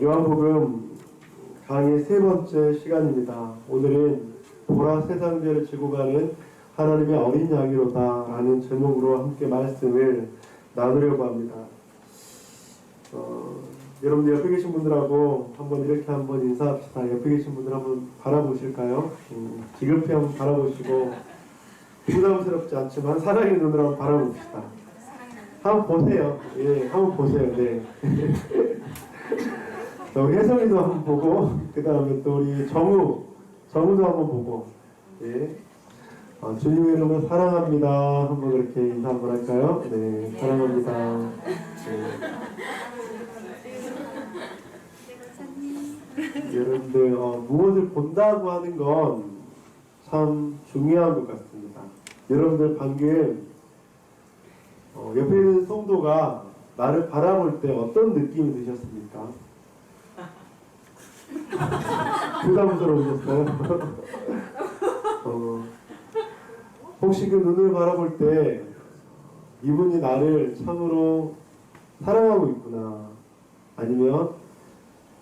요한복음 강의 세 번째 시간입니다. 오늘은 보라 세상죄를 지고 가는 하나님의 어린 양이로다 라는 제목으로 함께 말씀을 나누려고 합니다. 여러분들 옆에 계신 분들하고 한번 인사합시다. 옆에 계신 분들 한번 바라보실까요? 지급히 한번 바라보시고 부담스럽지 않지만 사랑의 눈으로 한번 바라봅시다. 한번 보세요. 예, 한번 보세요. 네. 우리 혜성이도 한번 보고, 그 다음에 또 우리 정우도 한번 보고, 예. 주님의 이름으로 사랑합니다. 한번 그렇게 인사 한번 할까요? 네, 사랑합니다. 네. 여러분들, 무엇을 본다고 하는 건 참 중요한 것 같습니다. 여러분들 방금, 옆에 있는 성도가 나를 바라볼 때 어떤 느낌이 드셨습니까? 부담스러우셨어요? 혹시 그 눈을 바라볼 때 이분이 나를 참으로 사랑하고 있구나, 아니면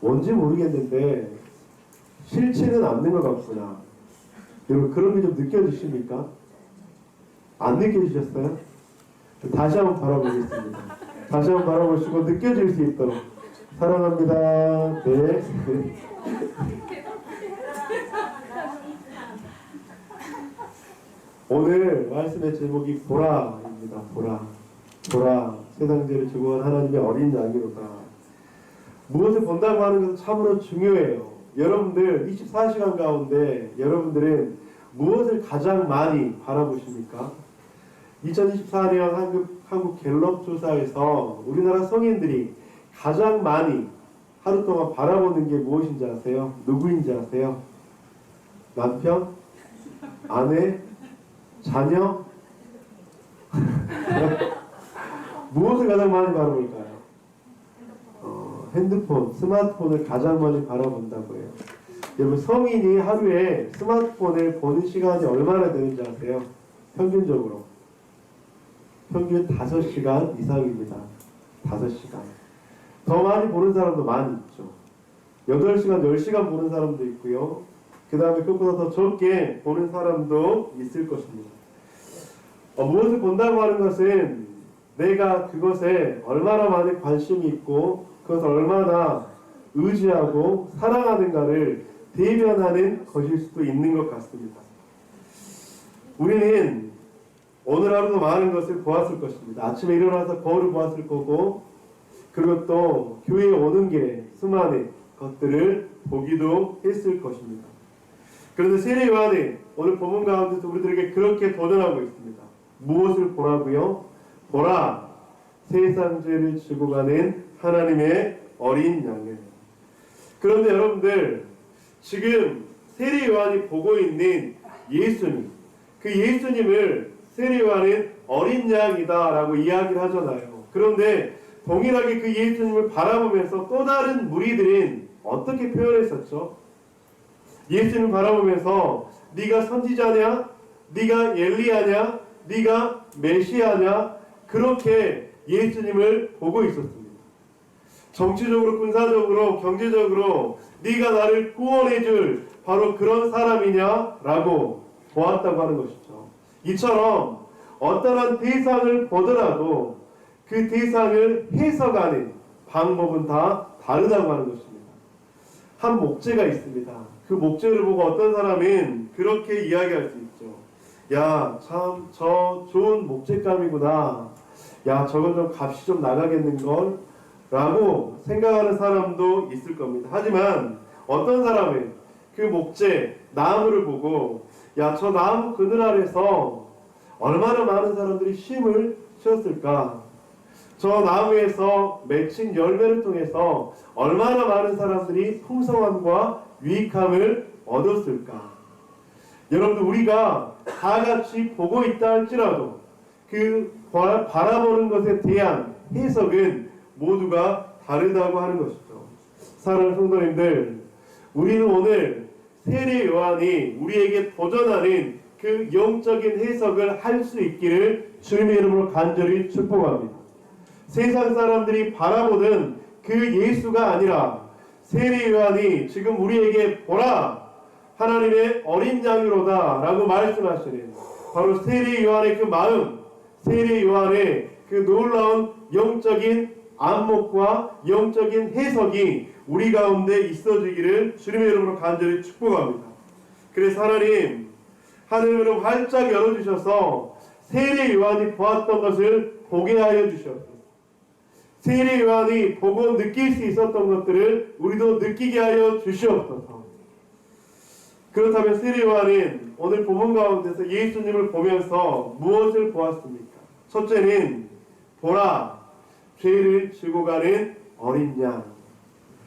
뭔지 모르겠는데 싫지는 않는 것 같구나, 여러분 그런 게 좀 느껴지십니까? 안 느껴지셨어요? 다시 한번 바라보겠습니다. 다시 한번 바라보시고 느껴질 수 있도록 사랑합니다. 네. 오늘 말씀의 제목이 보라입니다. 보라 세상죄를 지고 간 하나님의 어린 양이로다. 무엇을 본다고 하는 것은 참으로 중요해요. 여러분들 24시간 가운데 여러분들은 무엇을 가장 많이 바라보십니까? 2024년 한국 갤럽 조사에서 우리나라 성인들이 가장 많이 하루 동안 바라보는 게 무엇인지 아세요? 누구인지 아세요? 남편? 아내? 자녀? 무엇을 가장 많이 바라볼까요? 핸드폰, 스마트폰을 가장 많이 바라본다고 해요. 여러분, 성인이 하루에 스마트폰을 보는 시간이 얼마나 되는지 아세요? 평균적으로 평균 5시간 이상입니다. 5시간. 더 많이 보는 사람도 많이 있죠. 8시간, 10시간 보는 사람도 있고요. 그 다음에 그것보다 더 적게 보는 사람도 있을 것입니다. 무엇을 본다고 하는 것은 내가 그것에 얼마나 많은 관심이 있고 그것을 얼마나 의지하고 사랑하는가를 대변하는 것일 수도 있는 것 같습니다. 우리는 오늘 하루도 많은 것을 보았을 것입니다. 아침에 일어나서 거울을 보았을 거고, 그리고 또 교회에 오는 게 수많은 것들을 보기도 했을 것입니다. 그런데 세례 요한은 오늘 본문 가운데서 우리들에게 그렇게 도전하고 있습니다. 무엇을 보라고요? 보라, 세상 죄를 지고 가는 하나님의 어린 양을. 그런데 여러분들, 지금 세례 요한이 보고 있는 예수님, 그 예수님을 세례 요한은 어린 양이다 라고 이야기를 하잖아요. 그런데 동일하게 그 예수님을 바라보면서 또 다른 무리들은 어떻게 표현했었죠? 예수님을 바라보면서 네가 선지자냐? 네가 엘리야냐? 네가 메시아냐? 그렇게 예수님을 보고 있었습니다. 정치적으로, 군사적으로, 경제적으로 네가 나를 구원해줄 바로 그런 사람이냐? 라고 보았다고 하는 것이죠. 이처럼 어떠한 대상을 보더라도 그 대상을 해석하는 방법은 다 다르다고 하는 것입니다. 한 목재가 있습니다. 그 목재를 보고 어떤 사람은 그렇게 이야기할 수 있죠. 야, 참 저 좋은 목재감이구나. 야, 저건 좀 값이 좀 나가겠는걸? 라고 생각하는 사람도 있을 겁니다. 하지만 어떤 사람은 그 목재, 나무를 보고 야, 저 나무 그늘 아래서 얼마나 많은 사람들이 쉼을 쉬었을까? 저 나무에서 맺힌 열매를 통해서 얼마나 많은 사람들이 풍성함과 유익함을 얻었을까? 여러분들, 우리가 다 같이 보고 있다 할지라도 그 바라보는 것에 대한 해석은 모두가 다르다고 하는 것이죠. 사랑하는 성도님들, 우리는 오늘 세례 요한이 우리에게 도전하는 그 영적인 해석을 할 수 있기를 주님의 이름으로 간절히 축복합니다. 세상 사람들이 바라보는 그 예수가 아니라 세례 요한이 지금 우리에게 보라 하나님의 어린 양이로다 라고 말씀하시는 바로 세례 요한의 그 마음, 세례 요한의 그 놀라운 영적인 안목과 영적인 해석이 우리 가운데 있어지기를 주님의 이름으로 간절히 축복합니다. 그래서 하나님 하늘을 활짝 열어주셔서 세례 요한이 보았던 것을 보게 하여 주시옵소서. 세례 요한이 보고 느낄 수 있었던 것들을 우리도 느끼게 하여 주시옵소서. 그렇다면 세례 요한은 오늘 본문 가운데서 예수님을 보면서 무엇을 보았습니까? 첫째는 보라 죄를 지고 가는 어린 양.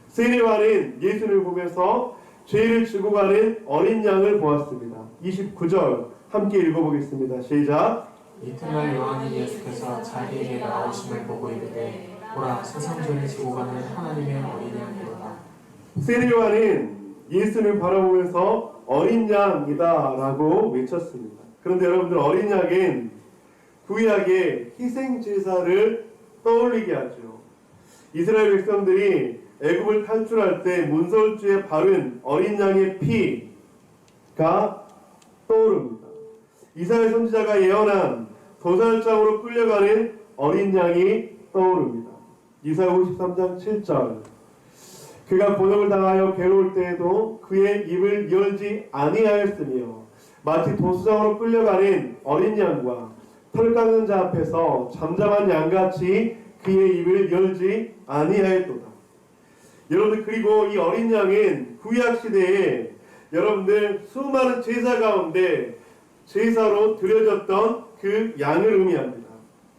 세례 요한은 예수님을 보면서 죄를 지고 가는 어린 양을 보았습니다. 29절 함께 읽어보겠습니다. 시작. 이튿날 요한이 예수께서 자기에게 나오심을 보고 이르되 보라 세상 죄를 지고 가는 하나님의 어린 양이로다. 세례 요한은 예수님을 바라보면서 어린 양이다 라고 외쳤습니다. 그런데 여러분들 어린 양은 구약의 희생제사를 떠올리게 하죠. 이스라엘 백성들이 애굽을 탈출할 때 문설주에 바른 어린 양의 피가 떠오릅니다. 이사야 선지자가 예언한 도살장으로 끌려가는 어린 양이 떠오릅니다. 이사야 53장 7절 그가 곤욕을 당하여 괴로울 때에도 그의 입을 열지 아니하였으며 마치 도수장으로 끌려가는 어린 양과 털 깎는 자 앞에서 잠잠한 양같이 그의 입을 열지 아니하였도다. 여러분들 그리고 이 어린 양은 구약시대에 여러분들 수많은 제사 가운데 제사로 드려졌던 그 양을 의미합니다.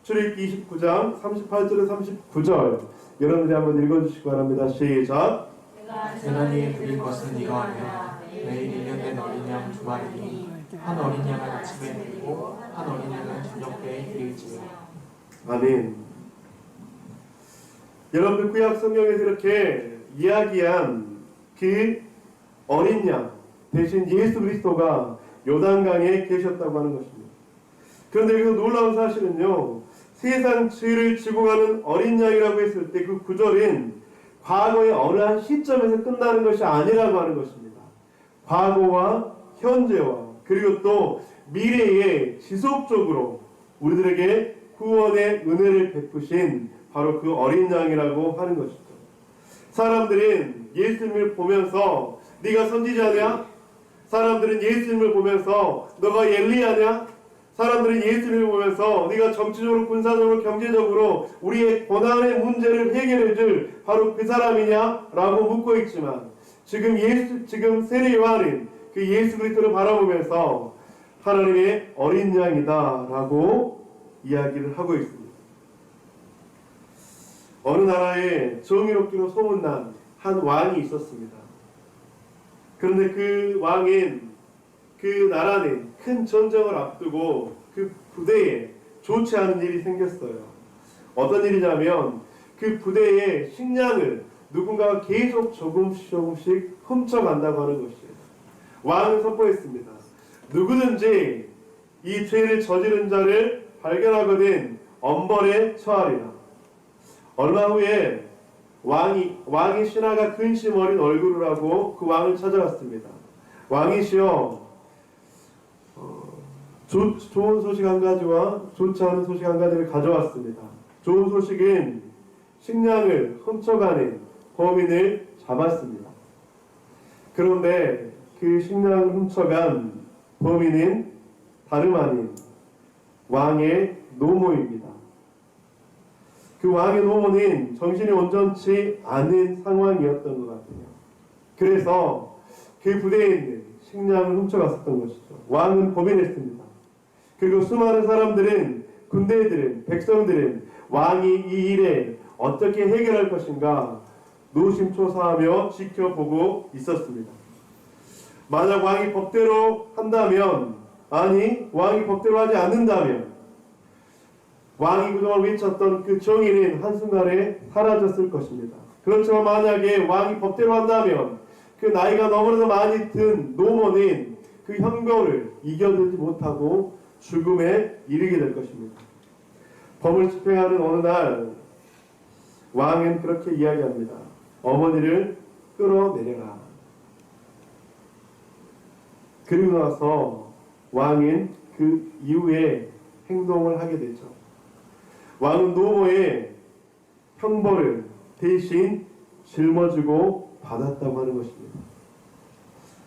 출애굽기 29장 38절에 39절 여러분들이 한번 읽어주시기 바랍니다. 시작. 내가 네게 드릴 것은 이러하니라. 매일 1년 된 어린 양 2마리니 한 어린 양은 아침에 드리고 한 어린 양은 저녁때에 드릴지니라. 아멘. 여러분들 구약 성경에서 이렇게 이야기한 그 어린 양 대신 예수 그리스도가 요단강에 계셨다고 하는 것입니다. 그런데 여기서 놀라운 사실은요, 세상 죄를 지고 가는 어린 양이라고 했을 때 그 구절은 과거의 어느 한 시점에서 끝나는 것이 아니라고 하는 것입니다. 과거와 현재와 그리고 또 미래에 지속적으로 우리들에게 구원의 은혜를 베푸신 바로 그 어린 양이라고 하는 것이죠. 사람들은 예수님을 보면서 네가 선지자냐? 사람들은 예수님을 보면서 너가 엘리야냐? 사람들은 예수님을 보면서 네가 정치적으로, 군사적으로, 경제적으로 우리의 고난의 문제를 해결해줄 바로 그 사람이냐? 라고 묻고 있지만 지금 세례 요한은 그 예수 그리스도를 바라보면서 하나님의 어린 양이다 라고 이야기를 하고 있습니다. 어느 나라에 정의롭기로 소문난 한 왕이 있었습니다. 그런데 그 왕은 그 나라는 큰 전쟁을 앞두고 그 부대에 좋지 않은 일이 생겼어요. 어떤 일이냐면 그 부대의 식량을 누군가가 계속 조금씩 훔쳐간다고 하는 것이에요. 왕은 선포했습니다. 누구든지 이 죄를 저지른 자를 발견하거든 엄벌에 처하리라. 얼마 후에 왕의 신하가 근심 어린 얼굴을 하고 그 왕을 찾아왔습니다. 왕이시여, 좋은 소식 한 가지와 좋지 않은 소식 한 가지를 가져왔습니다. 좋은 소식은 식량을 훔쳐가는 범인을 잡았습니다. 그런데 그 식량을 훔쳐간 범인은 다름 아닌 왕의 노모입니다. 그 왕의 노모는 정신이 온전치 않은 상황이었던 것 같아요. 그래서 그 부대에 있는 식량을 훔쳐갔었던 것이죠. 왕은 고민했습니다. 그리고 수많은 사람들은, 군대들은, 백성들은 왕이 이 일에 어떻게 해결할 것인가 노심초사하며 지켜보고 있었습니다. 만약 왕이 법대로 한다면, 아니 왕이 법대로 하지 않는다면 왕이 그동안 외쳤던 그 정의는 한순간에 사라졌을 것입니다. 그렇지만 만약에 왕이 법대로 한다면 그 나이가 너무나도 많이 든 노모는 그 형벌을 이겨내지 못하고 죽음에 이르게 될 것입니다. 법을 집행하는 어느 날 왕은 그렇게 이야기합니다. 어머니를 끌어내려라. 그리고 나서 왕은 그 이후에 행동을 하게 되죠. 왕은 노모의 형벌을 대신 짊어지고 받았다고 하는 것입니다.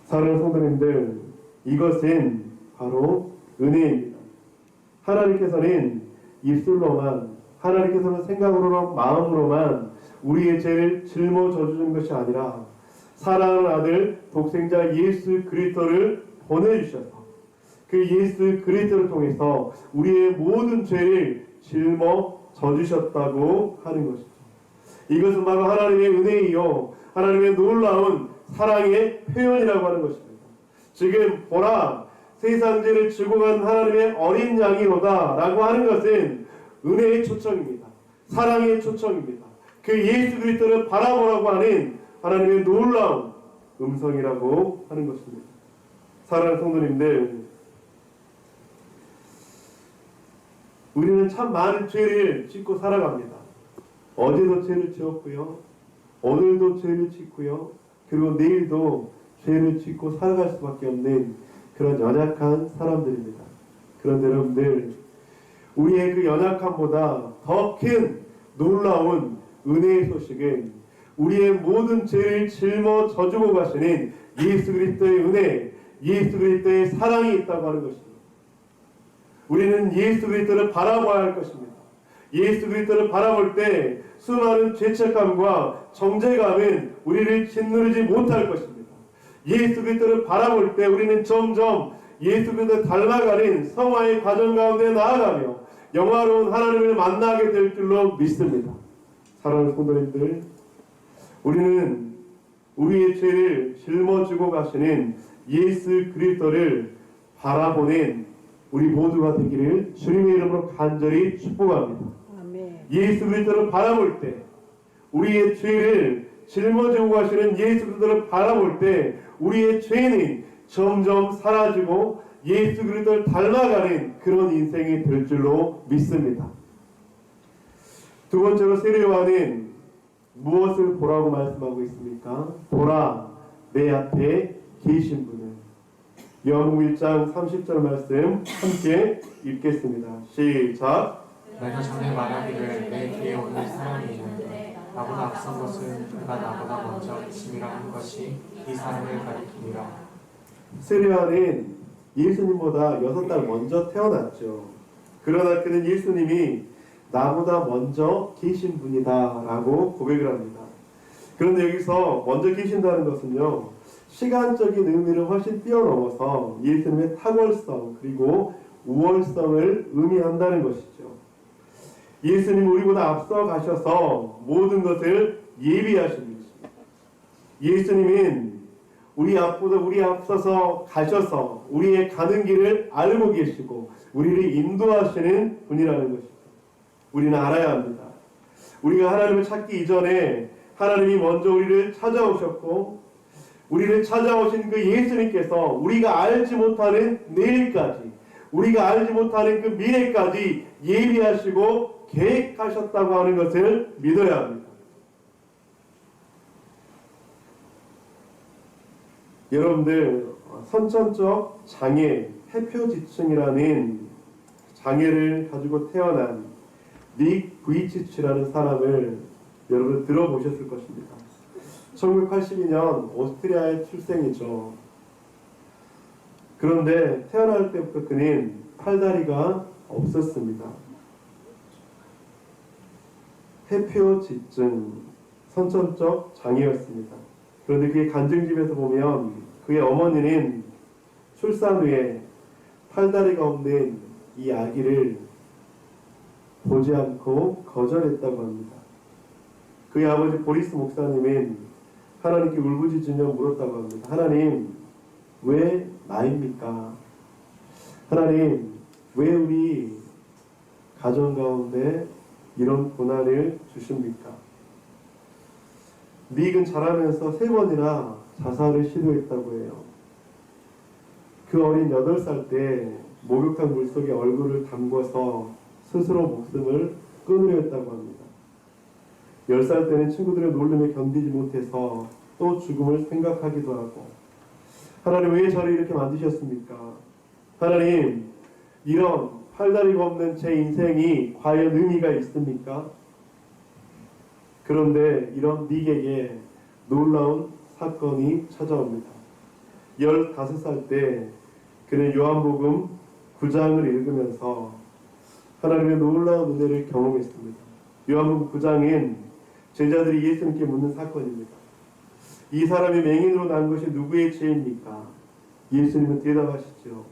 사랑하는 성도님들, 이것은 바로 은혜입니다. 하나님께서는 입술로만, 하나님께서는 생각으로만, 마음으로만 우리의 죄를 짊어져 주는 것이 아니라 사랑하는 아들 독생자 예수 그리스도를 보내주셔서 그 예수 그리스도를 통해서 우리의 모든 죄를 짊어져 주셨다고 하는 것이죠. 이것은 바로 하나님의 은혜이요 하나님의 놀라운 사랑의 표현이라고 하는 것입니다. 지금 보라, 세상 죄를 지고 간 하나님의 어린 양이로다 라고 하는 것은 은혜의 초청입니다. 사랑의 초청입니다. 그 예수 그리스도를 바라보라고 하는 하나님의 놀라운 음성이라고 하는 것입니다. 사랑하는 성도님들, 우리는 참 많은 죄를 짓고 살아갑니다. 어제도 죄를 지었고요, 오늘도 죄를 짓고요, 그리고 내일도 죄를 짓고 살아갈 수밖에 없는 그런 연약한 사람들입니다. 그런데 여러분들, 우리의 그 연약함보다 더 큰 놀라운 은혜의 소식은 우리의 모든 죄를 짊어져 주고 가시는 예수 그리스도의 은혜, 예수 그리스도의 사랑이 있다고 하는 것입니다. 우리는 예수 그리스도를 바라봐야 할 것입니다. 예수 그리스도를 바라볼 때 수많은 죄책감과 정죄감은 우리를 짓누르지 못할 것입니다. 예수 그리스도를 바라볼 때 우리는 점점 예수 그리스도를 닮아가는 성화의 과정 가운데 나아가며 영화로운 하나님을 만나게 될 줄로 믿습니다. 사랑하는 성도님들, 우리는 우리의 죄를 짊어지고 가시는 예수 그리스도를 바라보는 우리 모두가 되기를 주님의 이름으로 간절히 축복합니다. 아멘. 예수 그리스도를 바라볼 때, 우리의 죄를 짊어지고 가시는 예수 그리스도를 바라볼 때 우리의 죄는 점점 사라지고 예수 그리스도를 닮아가는 그런 인생이 될 줄로 믿습니다. 두 번째로 세례 요한은 무엇을 보라고 말씀하고 있습니까? 보라, 내 앞에 계신 분을. 요한복음 1장 30절 말씀 함께 읽겠습니다. 시작. 내가 전에 말하기를 내 뒤에 오는 사람이 있는데 나보다 앞선 것은 그가 나보다 먼저 있음이라는 것이 이 사람을 가리키니라. 세례 요한은 예수님보다 6달 먼저 태어났죠. 그러나 그는 예수님이 나보다 먼저 계신 분이다 라고 고백을 합니다. 그런데 여기서 먼저 계신다는 것은요, 시간적인 의미를 훨씬 뛰어넘어서 예수님의 탁월성 그리고 우월성을 의미한다는 것이죠. 예수님 우리보다 앞서 가셔서 모든 것을 예비하신 분이십니다. 예수님은 우리 앞서서 가셔서 우리의 가는 길을 알고 계시고 우리를 인도하시는 분이라는 것입니다. 우리는 알아야 합니다. 우리가 하나님을 찾기 이전에 하나님이 먼저 우리를 찾아오셨고 우리를 찾아오신 그 예수님께서 우리가 알지 못하는 내일까지, 우리가 알지 못하는 그 미래까지 예비하시고 계획하셨다고 하는 것을 믿어야 합니다. 여러분들, 선천적 장애, 해표지층이라는 장애를 가지고 태어난 닉 부이치치라는 사람을 여러분 들어보셨을 것입니다. 1982년 오스트리아의 출생이죠. 그런데 태어날 때부터 그는 팔다리가 없었습니다. 해표지증, 선천적 장애였습니다. 그런데 그의 간증집에서 보면 그의 어머니는 출산 후에 팔다리가 없는 이 아기를 보지 않고 거절했다고 합니다. 그의 아버지 보리스 목사님은 하나님께 울부짖으며 물었다고 합니다. 하나님, 왜 나입니까? 하나님, 왜 우리 가정 가운데 이런 고난을 주십니까? 닉은 자라면서 3번이나 자살을 시도했다고 해요. 그 어린 8살 때 목욕탕 물속에 얼굴을 담궈서 스스로 목숨을 끊으려 했다고 합니다. 10살 때는 친구들의 놀림에 견디지 못해서 또 죽음을 생각하기도 하고, 하나님 왜 저를 이렇게 만드셨습니까? 하나님, 이런 팔다리가 없는 제 인생이 과연 의미가 있습니까? 그런데 이런 닉에게 놀라운 사건이 찾아옵니다. 15살 때 그는 요한복음 9장을 읽으면서 하나님의 놀라운 은혜를 경험했습니다. 요한복음 9장은 제자들이 예수님께 묻는 사건입니다. 이 사람이 맹인으로 난 것이 누구의 죄입니까? 예수님은 대답하시죠.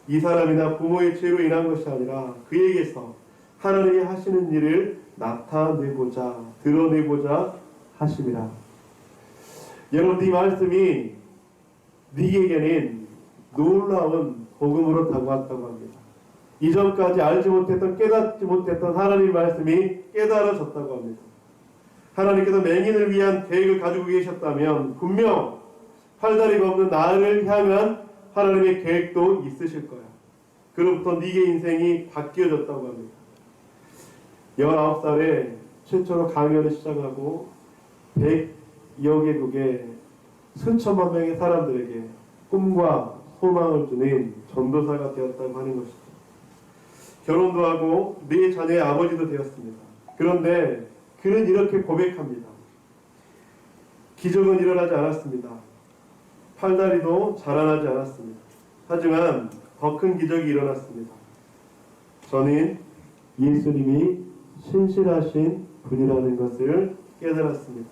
이 사람이나 부모의 죄로 인한 것이 아니라 그에게서 하나님이 하시는 일을 나타내고자 드러내고자 하심이라. 여러분, 이 말씀이 닉에게는 놀라운 복음으로 다가왔다고 합니다. 이전까지 알지 못했던, 깨닫지 못했던 하나님의 말씀이 깨달아졌다고 합니다. 하나님께서 맹인을 위한 계획을 가지고 계셨다면 분명 팔다리가 없는 나를 향한 하나님의 계획도 있으실 거야. 그로부터 닉의 인생이 바뀌어졌다고 합니다. 19살에 최초로 강연을 시작하고 100여 개국의 수천만 명의 사람들에게 꿈과 소망을 주는 전도사가 되었다고 하는 것이죠. 결혼도 하고 네 자녀의 아버지도 되었습니다. 그런데 그는 이렇게 고백합니다. 기적은 일어나지 않았습니다. 팔다리도 자라나지 않았습니다. 하지만 더 큰 기적이 일어났습니다. 저는 예수님이 신실하신 분이라는 것을 깨달았습니다.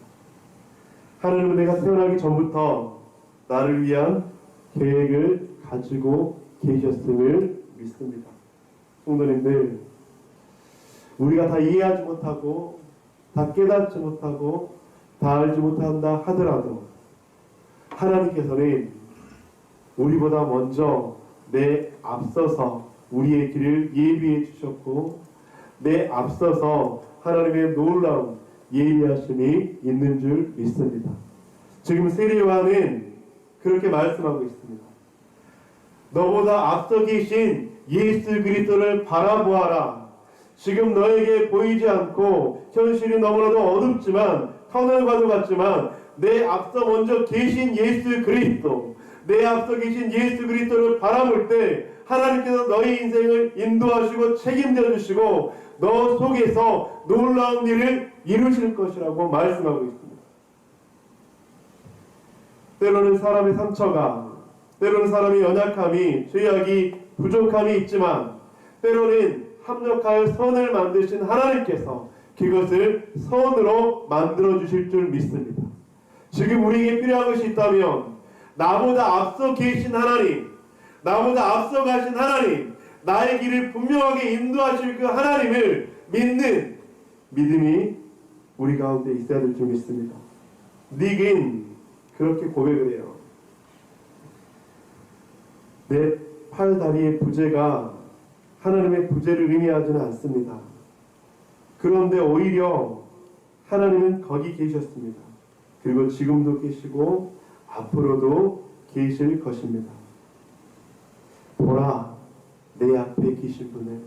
하나님은 내가 태어나기 전부터 나를 위한 계획을 가지고 계셨음을 믿습니다. 성도님들, 우리가 다 이해하지 못하고 다 깨닫지 못하고 다 알지 못한다 하더라도 하나님께서는 우리보다 먼저 내 앞서서 우리의 길을 예비해 주셨고 내 앞서서 하나님의 놀라운 예비하심이 있는 줄 믿습니다. 지금 세례 요한은 그렇게 말씀하고 있습니다. 너보다 앞서 계신 예수 그리스도를 바라보아라. 지금 너에게 보이지 않고 현실이 너무나도 어둡지만 터널과도 같지만 내 앞서 먼저 계신 예수 그리스도, 내 앞서 계신 예수 그리스도를 바라볼 때 하나님께서 너의 인생을 인도하시고 책임져 주시고 너 속에서 놀라운 일을 이루실 것이라고 말씀하고 있습니다. 때로는 사람의 상처가, 때로는 사람의 연약함이, 죄악이, 부족함이 있지만 때로는 합력하여 선을 만드신 하나님께서 그것을 선으로 만들어 주실 줄 믿습니다. 지금 우리에게 필요한 것이 있다면 나보다 앞서 계신 하나님, 나보다 앞서 가신 하나님, 나의 길을 분명하게 인도하실 그 하나님을 믿는 믿음이 우리 가운데 있어야 될 줄 믿습니다. 닉은 그렇게 고백을 해요. 내 팔다리의 부재가 하나님의 부재를 의미하지는 않습니다. 그런데 오히려 하나님은 거기 계셨습니다. 그리고 지금도 계시고 앞으로도 계실 것입니다. 보라, 내 앞에 계신 분을,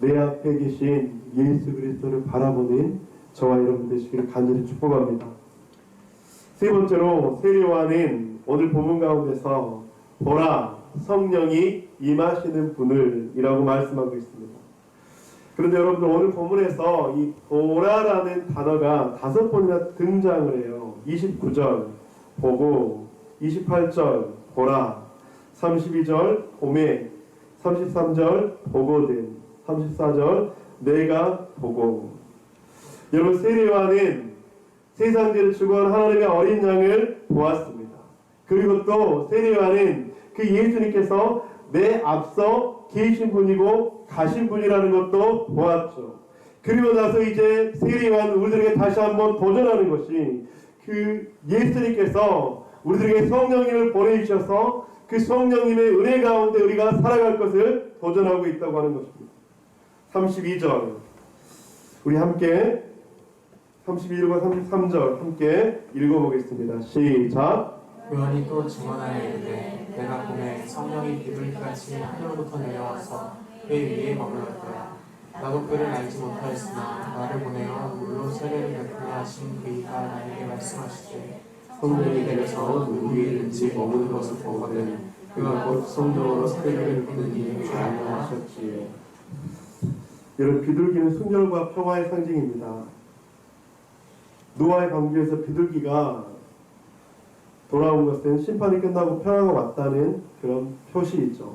내 앞에 계신 예수 그리스도를 바라보는 저와 여러분 되시기를 간절히 축복합니다. 세 번째로 세례 요한은 오늘 본문 가운데서 보라, 성령이 임하시는 분을 이라고 말씀하고 있습니다. 그런데 여러분들 오늘 본문에서 이 보라라는 단어가 5번이나 등장을 해요. 29절 보고, 28절 보라, 32절 보매, 33절 보거든, 34절 내가 보고. 여러분, 세례 요한은 세상죄를 추구한 하나님의 어린 양을 보았습니다. 그리고 또 세례 요한은 그 예수님께서 내 앞서 계신 분이고 가신 분이라는 것도 보았죠. 그리고 나서 이제 세례 요한 우리들에게 다시 한번 도전하는 것이 그 예수님께서 우리들에게 성령님을 보내주셔서 그 성령님의 은혜 가운데 우리가 살아갈 것을 도전하고 있다고 하는 것입니다. 32절 우리 함께 32절과 33절 함께 읽어보겠습니다. 시작. 요한이 또 증언하여 이르되 내가 보매 성령이 비둘기같이 하늘로부터 내려와서 그의 위에 머물렀더라. 나도 그를 알지 못하였으나 나를 보내어 물로 세례를 베풀게 하신 그이가 나에게 말씀하시되 성령이 내려서 누구 위에든지 머무는 것을 보거든 그가 곧 성령으로 세례를 베푸는 이에 주하라 하셨지요. 여러분, 비둘기는 순결과 평화의 상징입니다. 노아의 방주에서 비둘기가 돌아온 것은 심판이 끝나고 평화가 왔다는 그런 표시이죠.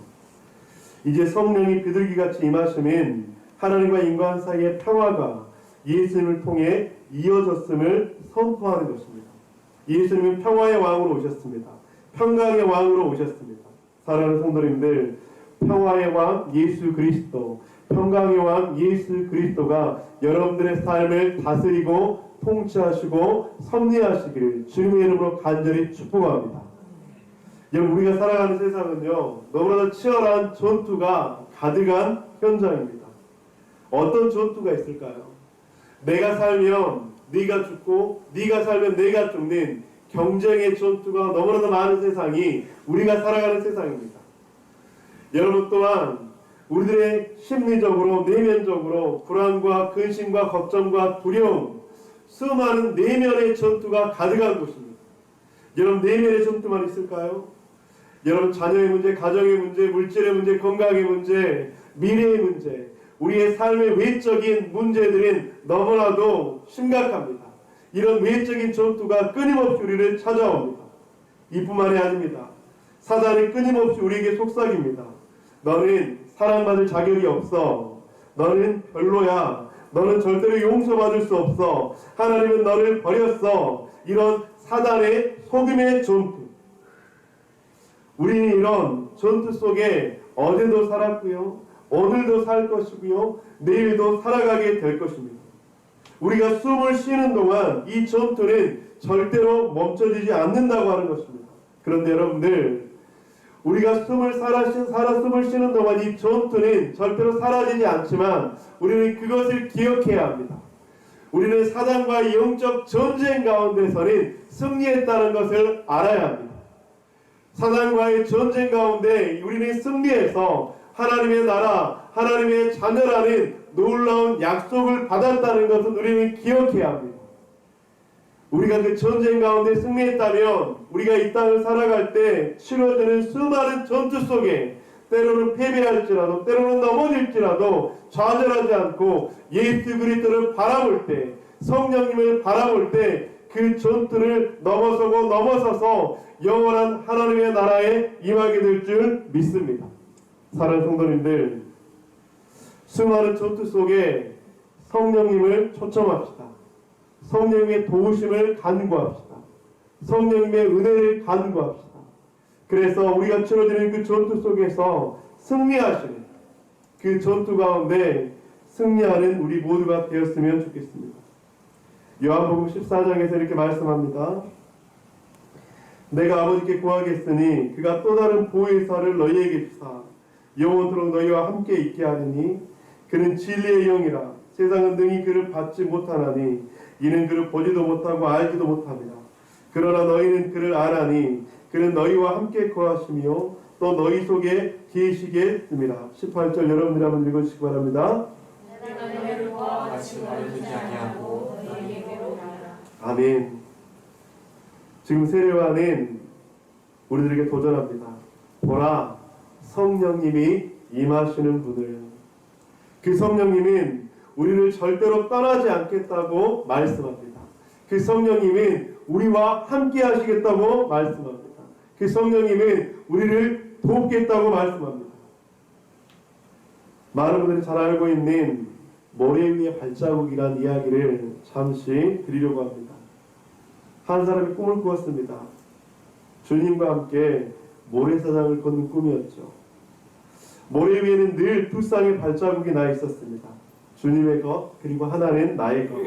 이제 성령이 비둘기같이 임하시면 하나님과 인간 사이의 평화가 예수님을 통해 이어졌음을 선포하는 것입니다. 예수님은 평화의 왕으로 오셨습니다. 평강의 왕으로 오셨습니다. 사랑하는 성도님들, 평화의 왕 예수 그리스도, 평강의 왕 예수 그리스도가 여러분들의 삶을 다스리고 통치하시고 섭리하시기를 주님의 이름으로 간절히 축복합니다. 여러분, 우리가 살아가는 세상은요, 너무나도 치열한 전투가 가득한 현장입니다. 어떤 전투가 있을까요? 내가 살면 네가 죽고 네가 살면 내가 죽는 경쟁의 전투가 너무나도 많은 세상이 우리가 살아가는 세상입니다. 여러분 또한 우리들의 심리적으로 내면적으로 불안과 근심과 걱정과 두려움, 수많은 내면의 전투가 가득한 곳입니다. 여러분, 내면의 전투만 있을까요? 여러분, 자녀의 문제, 가정의 문제, 물질의 문제, 건강의 문제, 미래의 문제, 우리의 삶의 외적인 문제들은 너무나도 심각합니다. 이런 외적인 전투가 끊임없이 우리를 찾아옵니다. 이뿐만이 아닙니다. 사단이 끊임없이 우리에게 속삭입니다. 너는 사랑받을 자격이 없어. 너는 별로야. 너는 절대로 용서받을 수 없어. 하나님은 너를 버렸어. 이런 사단의 속임의 전투. 우리는 이런 전투 속에 어제도 살았고요, 오늘도 살 것이고요, 내일도 살아가게 될 것입니다. 우리가 숨을 쉬는 동안 이 전투는 절대로 멈춰지지 않는다고 하는 것입니다. 그런데 여러분들, 우리가 숨을 쉬는 동안 이 전투는 절대로 사라지지 않지만 우리는 그것을 기억해야 합니다. 우리는 사단과의 영적 전쟁 가운데서는 승리했다는 것을 알아야 합니다. 사단과의 전쟁 가운데 우리는 승리해서 하나님의 나라, 하나님의 자녀라는 놀라운 약속을 받았다는 것을 우리는 기억해야 합니다. 우리가 그 전쟁 가운데 승리했다면 우리가 이 땅을 살아갈 때 치러지는 수많은 전투 속에 때로는 패배할지라도 때로는 넘어질지라도 좌절하지 않고 예수 그리스도를 바라볼 때, 성령님을 바라볼 때 그 전투를 넘어서서 영원한 하나님의 나라에 임하게 될 줄 믿습니다. 사랑하는 성도님들, 수많은 전투 속에 성령님을 초청합시다. 성령님의 도우심을 간구합시다. 성령님의 은혜를 간구합시다. 그래서 우리가 치러지는 그 전투 속에서 승리하시는, 그 전투 가운데 승리하는 우리 모두가 되었으면 좋겠습니다. 요한복음 14장에서 이렇게 말씀합니다. 내가 아버지께 구하겠으니 그가 또 다른 보혜사를 너희에게 주사 영원토록 너희와 함께 있게 하리니 그는 진리의 영이라 세상은 능히 그를 받지 못하나니 이는 그를 보지도 못하고 알지도 못합니다. 그러나 너희는 그를 아나니 그는 너희와 함께 거하시며 또 너희 속에 계시겠습니다. 18절 여러분들 한번 읽으시기 바랍니다. 같이 버려두지 아니하고 너희에게로 가라. 아멘. 지금 세례요한은 우리들에게 도전합니다. 보라, 성령님이 임하시는 분을. 그 성령님은 우리를 절대로 떠나지 않겠다고 말씀합니다. 그 성령님은 우리와 함께 하시겠다고 말씀합니다. 그 성령님은 우리를 돕겠다고 말씀합니다. 많은 분들이 잘 알고 있는 모래 위의 발자국이라는 이야기를 잠시 드리려고 합니다. 한 사람이 꿈을 꾸었습니다. 주님과 함께 모래사장을 걷는 꿈이었죠. 모래 위에는 늘 두 쌍의 발자국이 나 있었습니다. 주님의 것, 그리고 하나는 나의 것.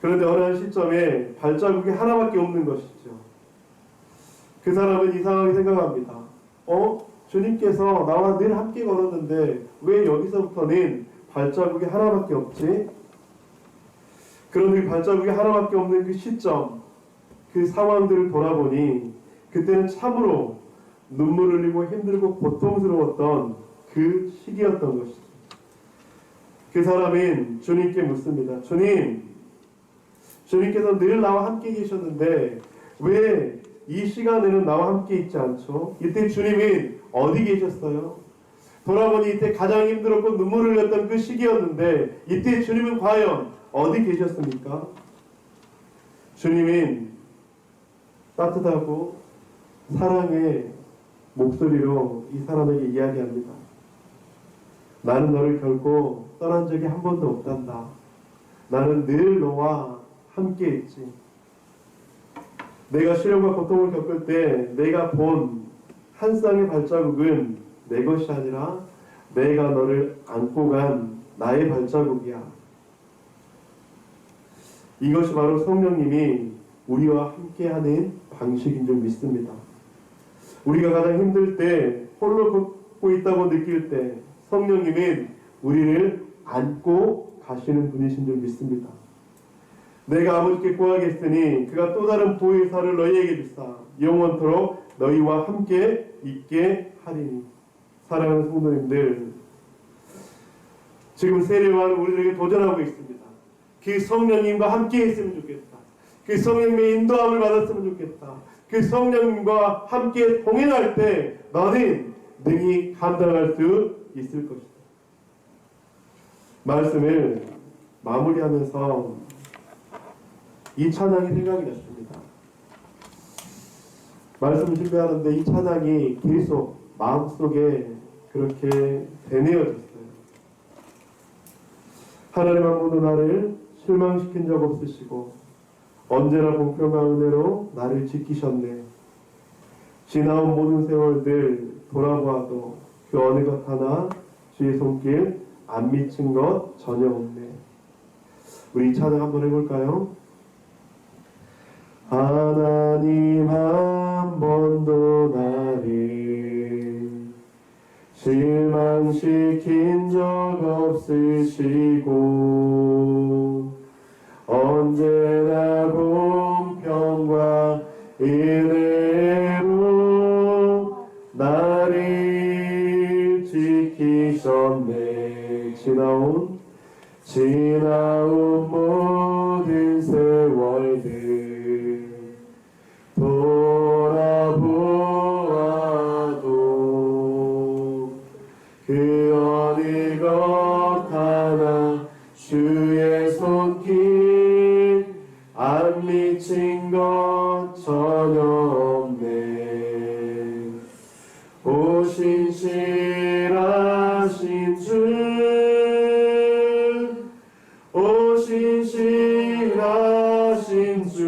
그런데 어느 한 시점에 발자국이 하나밖에 없는 것이죠. 그 사람은 이상하게 생각합니다. 주님께서 나와 늘 함께 걸었는데 왜 여기서부터는 발자국이 하나밖에 없지? 그런데 그 발자국이 하나밖에 없는 그 시점, 그 상황들을 돌아보니 그때는 참으로 눈물을 흘리고 힘들고 고통스러웠던 그 시기였던 것이죠. 그 사람은 주님께 묻습니다. 주님께서 늘 나와 함께 계셨는데 왜 이 시간에는 나와 함께 있지 않죠? 이때 주님은 어디 계셨어요? 돌아보니 이때 가장 힘들었고 눈물을 흘렸던 그 시기였는데 이때 주님은 과연 어디 계셨습니까? 주님은 따뜻하고 사랑의 목소리로 이 사람에게 이야기합니다. 나는 너를 결코 떠난 적이 한 번도 없단다. 나는 늘 너와 함께 있지. 내가 시련과 고통을 겪을 때 내가 본 한 쌍의 발자국은 내 것이 아니라 내가 너를 안고 간 나의 발자국이야. 이것이 바로 성령님이 우리와 함께하는 방식인 줄 믿습니다. 우리가 가장 힘들 때 홀로 걷고 있다고 느낄 때 성령님은 우리를 안고 가시는 분이신 줄 믿습니다. 내가 아버지께 구하겠으니 그가 또 다른 보혜사를 너희에게 주사 영원토록 너희와 함께 있게 하리니. 사랑하는 성도님들, 지금 세례요한은 우리들에게 도전하고 있습니다. 그 성령님과 함께 했으면 좋겠다. 그 성령님의 인도함을 받았으면 좋겠다. 그 성령님과 함께 동행할 때 너는 능히 감당할 수 있을 것이다. 말씀을 마무리하면서 이 찬양이 생각이 났습니다. 말씀을 준비하는데 이 찬양이 계속 마음속에 그렇게 되뇌어졌어요. 하나님 한 번도 나를 실망시킨 적 없으시고 언제나 공평한 은혜로 나를 지키셨네. 지나온 모든 세월들 돌아보아도 그 어느 것 하나 주의 손길 안 미친 것 전혀 없네. 우리 이 찬양 한번 해볼까요? 하나님 한 번도 나를 실망시킨 적 없으시고 언제나 공평과 은혜로 나를 지키셨네. 지나온 모든 세월들 돌아보아도 그 어느 것 하나 주의 손길 안 미친 것 전혀 없네. 오 신실하신 주, 오 신실하신 주,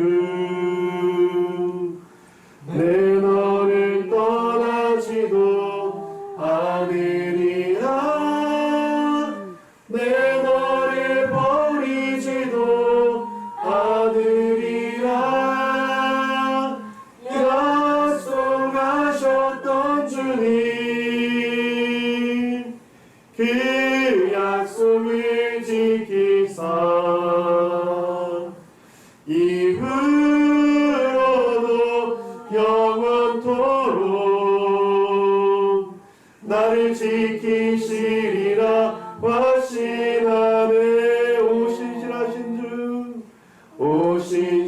내 너를 떠나지도 않으리라. 내 너를 버리지도 않으리라. 약속하셨던 주님, 그 약속을 지키사 이후로도 영원토록 나를 지키시리라 확신하네. 오 신실하신 주, 오 신실하신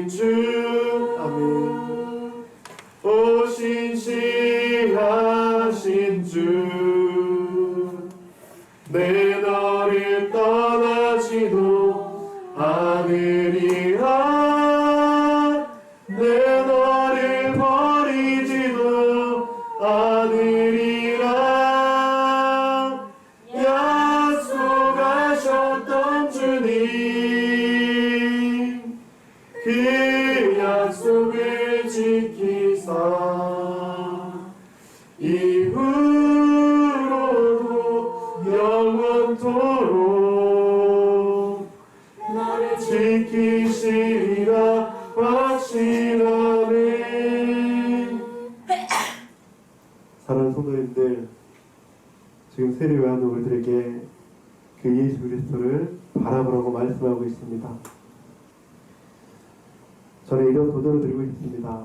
주, 아멘. 오 신실하신 주, 내 너를 떠나지도 않으리라. 내 너를 버리지도 않으리라. 약속하셨던 주님, 그 약속을 지키사 이후로도 영원토록 나를 지키시리라 확신하네. 사랑하는 성도님들, 지금 세례요한은 우리들에게 그 예수 그리스도를 바라보라고 말씀하고 있습니다. 저는 이런 도전을 드리고 있습니다.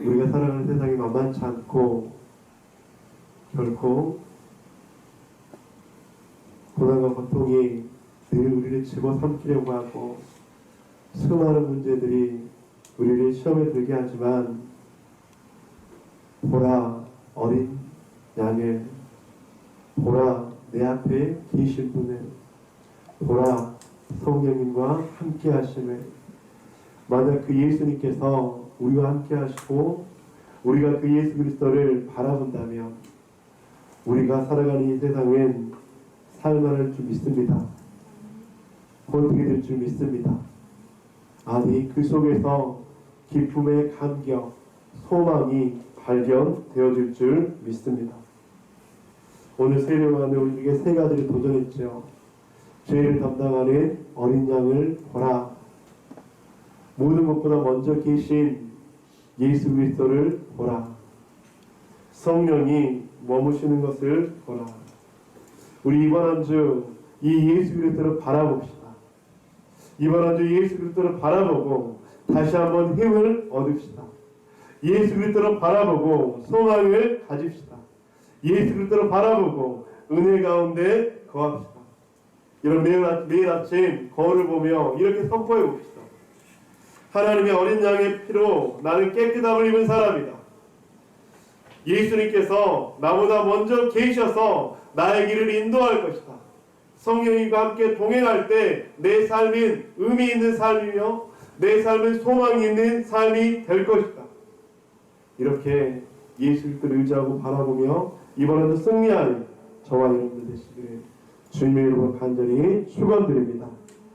우리가 살아가는 세상이 만만치 않고 결코 고난과 고통이 늘 우리를 집어삼키려고 하고 수많은 문제들이 우리를 시험에 들게 하지만 보라 어린 양을, 보라 내 앞에 계신 분을, 보라 성령님과 함께 하심을. 만약 그 예수님께서 우리와 함께 하시고 우리가 그 예수 그리스도를 바라본다면 우리가 살아가는 이 세상은 살만할 줄 믿습니다. 버티게 될 줄 믿습니다. 아니 그 속에서 기쁨의 감격, 소망이 발견되어질 줄 믿습니다. 오늘 세례요한은 우리에게 세 가지를 도전했죠. 죄를 담당하는 어린 양을 보라. 모든 것보다 먼저 계신 예수 그리스도를 보라. 성령이 머무시는 것을 보라. 우리 이번 한 주 이 예수 그리스도를 바라봅시다. 이번 한 주 예수 그리스도를 바라보고 다시 한번 힘을 얻읍시다. 예수 그리스도를 바라보고 소망을 가집시다. 예수 그리스도를 바라보고 은혜 가운데 거합시다. 이런 매일 아침 거울을 보며 이렇게 선포해 봅시다. 하나님의 어린 양의 피로 나는 깨끗함을 입은 사람이다. 예수님께서 나보다 먼저 계셔서 나의 길을 인도할 것이다. 성령님과 함께 동행할 때 내 삶은 의미 있는 삶이며 내 삶은 소망이 있는 삶이 될 것이다. 이렇게 예수 그리스도를 의지하고 바라보며 이번 한주 승리하는 저와 여러분들 되시기를 주님의 이름으로 간절히 축원드립니다.